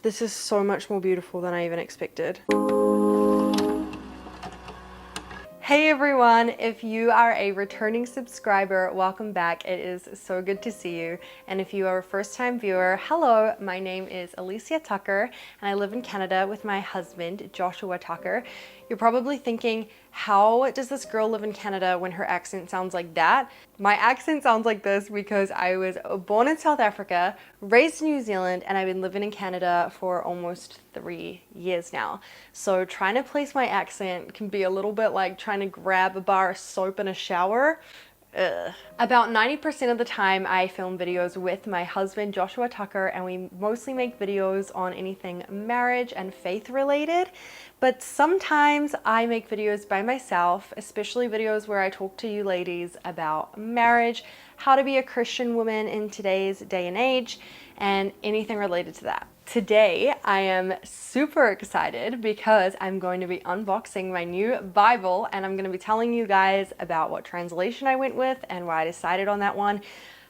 This is so much more beautiful than I even expected. Hey everyone, if you are a returning subscriber, welcome back. It is so good to see you. And if you are a first-time viewer, hello, my name is Alicia Tucker and I live in Canada with my husband, Joshua Tucker. You're probably thinking, how does this girl live in Canada when her accent sounds like that? My accent sounds like this because I was born in South Africa, raised in New Zealand, and I've been living in Canada for almost 3 years now. So trying to place my accent can be a little bit like trying to grab a bar of soap in a shower. Ugh. About 90% of the time I film videos with my husband Joshua Tucker, and we mostly make videos on anything marriage and faith related, but sometimes I make videos by myself, especially videos where I talk to you ladies about marriage, how to be a Christian woman in today's day and age, and anything related to that. Today, I am super excited because I'm going to be unboxing my new Bible, and I'm going to be telling you guys about what translation I went with and why I decided on that one,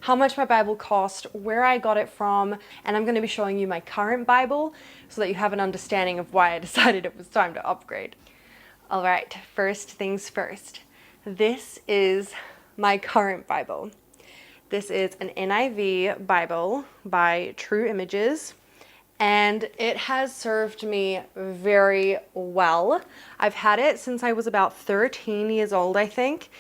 how much my Bible cost, where I got it from, and I'm going to be showing you my current Bible so that you have an understanding of why I decided it was time to upgrade. All right, first things first. This is my current Bible. This is an NIV Bible by True Images, and it has served me very well. I've had it since I was about 13 years old, I think,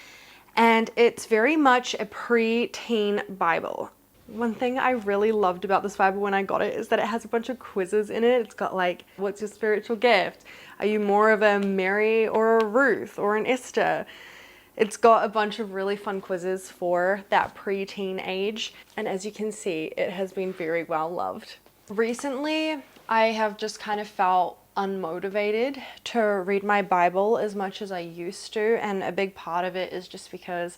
and it's very much a pre-teen Bible. One thing I really loved about this Bible when I got it is that it has a bunch of quizzes in it. It's got like, what's your spiritual gift? Are you more of a Mary or a Ruth or an Esther? It's got a bunch of really fun quizzes for that pre-teen age, and as you can see, it has been very well loved. Recently, I have just kind of felt unmotivated to read my Bible as much as I used to, and a big part of it is just because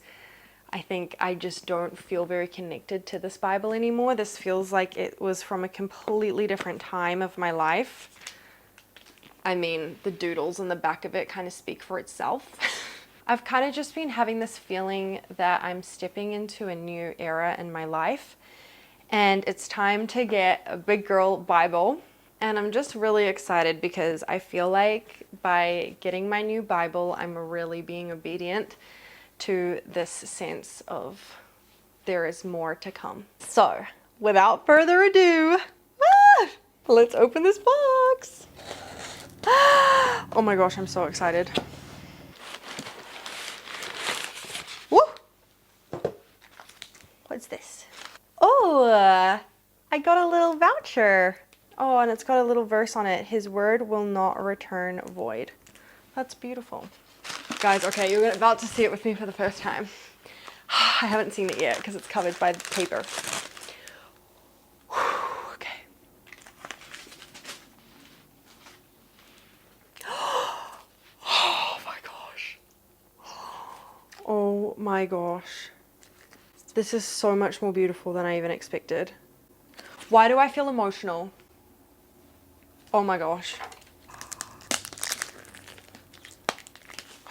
I think I just don't feel very connected to this Bible anymore. This feels like it was from a completely different time of my life. I mean, the doodles in the back of it kind of speak for itself. I've kind of just been having this feeling that I'm stepping into a new era in my life, and it's time to get a big girl Bible. And I'm just really excited because I feel like by getting my new Bible, I'm really being obedient to this sense of there is more to come. So without further ado, let's open this box. Oh my gosh, I'm so excited. Woo! What's this? Oh, I got a little voucher. Oh, and it's got a little verse on it. His word will not return void. That's beautiful. Guys, okay, you're about to see it with me for the first time. I haven't seen it yet because it's covered by the paper. Okay. Oh my gosh. Oh my gosh. This is so much more beautiful than I even expected. Why do I feel emotional? Oh my gosh.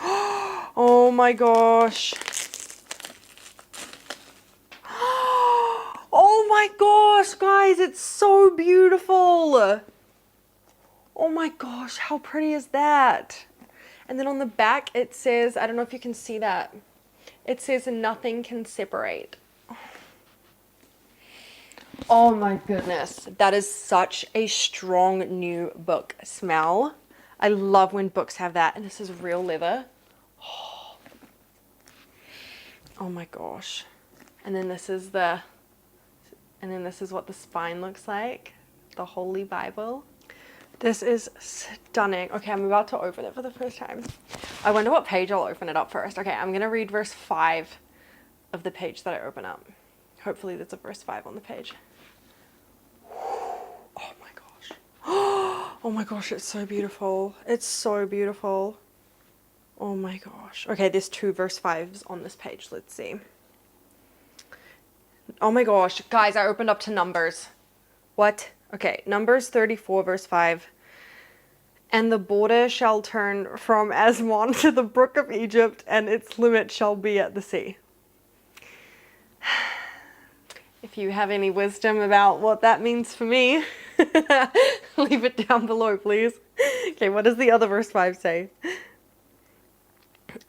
Oh my gosh. Oh my gosh, guys, it's so beautiful. Oh my gosh, how pretty is that? And then on the back it says, I don't know if you can see that. It says nothing can separate. Oh my goodness, that is such a strong new book smell. I love when books have that, and this is real leather. Oh my gosh. And then this is what the spine looks like, the Holy Bible. This is stunning. Okay, I'm about to open it for the first time. I wonder what page I'll open it up first. Okay, I'm gonna read verse 5 of the page that I open up. Hopefully there's a verse 5 on the page. Oh my gosh. Oh my gosh, it's so beautiful. It's so beautiful. Oh my gosh. Okay, there's 2 verse 5s on this page. Let's see. Oh my gosh. Guys, I opened up to Numbers. What? Okay, Numbers 34 verse 5. And the border shall turn from Asmon to the brook of Egypt, and its limit shall be at the sea. If you have any wisdom about what that means for me, Leave it down below, please. Okay, what does the other verse 5 say?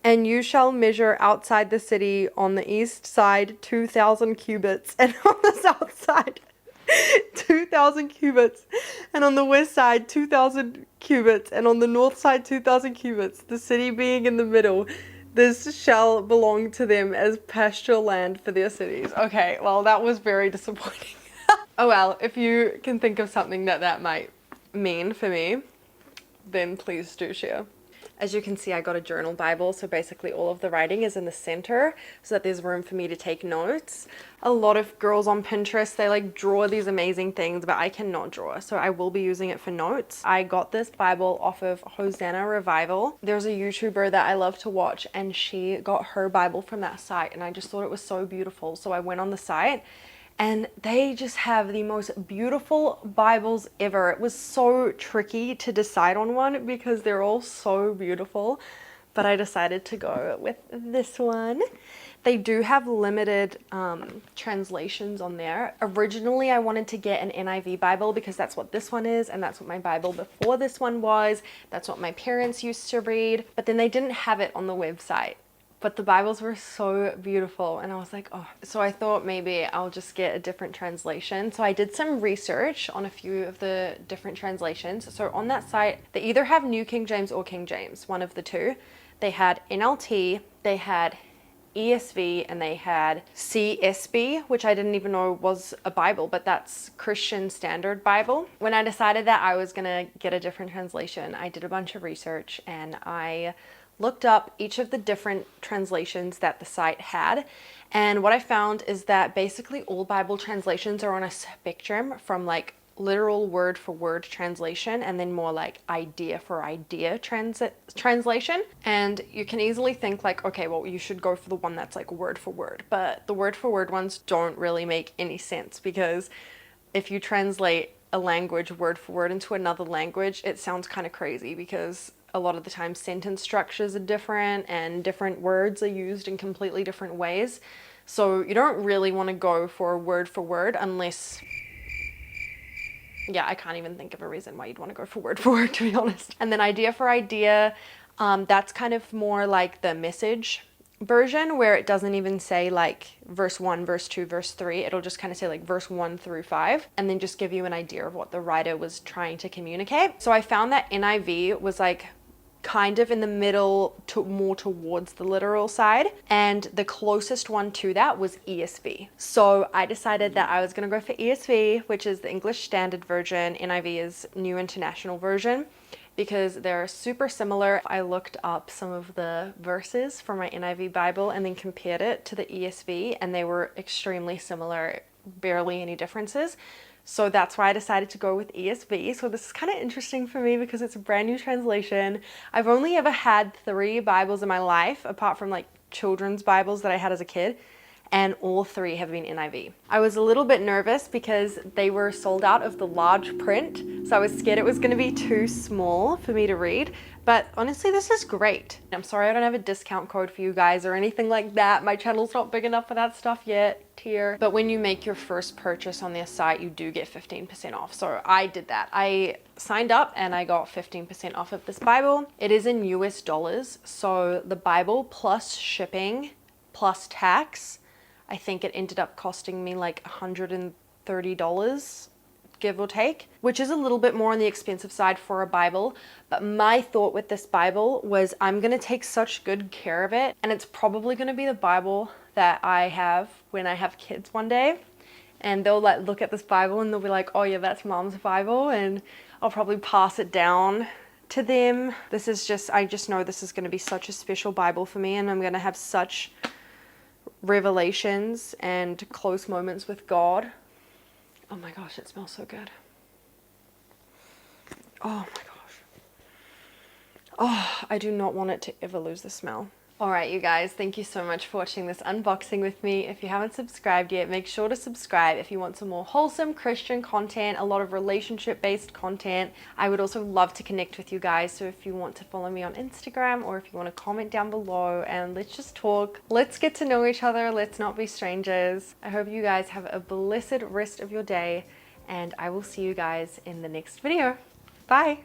And you shall measure outside the city on the east side 2,000 cubits, and on the south side 2,000 cubits, and on the west side 2,000 cubits, and on the north side 2,000 cubits, the city being in the middle. This shall belong to them as pasture land for their cities. Okay, well, that was very disappointing. Oh well, if you can think of something that might mean for me, then please do share. As you can see, I got a journal Bible, so basically all of the writing is in the center so that there's room for me to take notes. A lot of girls on Pinterest, they like draw these amazing things, but I cannot draw, so I will be using it for notes. I got this Bible off of Hosanna Revival. There's a YouTuber that I love to watch, and she got her Bible from that site, and I just thought it was so beautiful, so I went on the site. And they just have the most beautiful Bibles ever. It was so tricky to decide on one because they're all so beautiful, but I decided to go with this one. They do have limited translations on there. Originally, I wanted to get an NIV Bible because that's what this one is, and that's what my Bible before this one was. That's what my parents used to read, but then they didn't have it on the website. But the Bibles were so beautiful, and I was like, oh. So I thought maybe I'll just get a different translation. So I did some research on a few of the different translations. So on that site, they either have New King James or King James, one of the two. They had NLT, they had ESV, and they had CSB, which I didn't even know was a Bible, but that's Christian Standard Bible. When I decided that I was gonna get a different translation, I did a bunch of research, and I looked up each of the different translations that the site had, and what I found is that basically all Bible translations are on a spectrum from like literal word for word translation and then more like idea for idea translation. And you can easily think like, okay, well, you should go for the one that's like word for word, but the word for word ones don't really make any sense, because if you translate a language word for word into another language, it sounds kind of crazy, because a lot of the time sentence structures are different and different words are used in completely different ways. So you don't really want to go for word for word unless, yeah, I can't even think of a reason why you'd want to go for word, to be honest. And then idea for idea, that's kind of more like the Message version, where it doesn't even say like verse 1, verse 2, verse 3. It'll just kind of say like verse 1 through 5, and then just give you an idea of what the writer was trying to communicate. So I found that NIV was like kind of in the middle, to more towards the literal side, and the closest one to that was ESV. So I decided that I was going to go for ESV, which is the English Standard Version. NIV is New International Version, because they're super similar. I looked up some of the verses from my NIV Bible and then compared it to the ESV, and they were extremely similar, barely any differences. So that's why I decided to go with ESV. So this is kind of interesting for me because it's a brand new translation. I've only ever had 3 Bibles in my life, apart from like children's Bibles that I had as a kid, and all 3 have been NIV. I was a little bit nervous because they were sold out of the large print, so I was scared it was going to be too small for me to read, but honestly this is great. I'm sorry I don't have a discount code for you guys or anything like that. My channel's not big enough for that stuff yet here. But when you make your first purchase on their site, you do get 15% off. So I did that. I signed up and I got 15% off of this Bible. It is in US dollars, so the Bible plus shipping plus tax, I think it ended up costing me like $130, give or take, which is a little bit more on the expensive side for a Bible. But my thought with this Bible was, I'm gonna take such good care of it, and it's probably gonna be the Bible that I have when I have kids one day, and they'll like look at this Bible and they'll be like, oh yeah, that's mom's Bible, and I'll probably pass it down to them. This is just, I just know this is gonna be such a special Bible for me, and I'm gonna have such revelations and close moments with God. Oh my gosh, it smells so good. Oh my gosh. Oh, I do not want it to ever lose the smell. Alright you guys, thank you so much for watching this unboxing with me. If you haven't subscribed yet, make sure to subscribe if you want some more wholesome Christian content, a lot of relationship based content. I would also love to connect with you guys, so if you want to follow me on Instagram, or if you want to comment down below and let's just talk. Let's get to know each other, let's not be strangers. I hope you guys have a blessed rest of your day, and I will see you guys in the next video. Bye!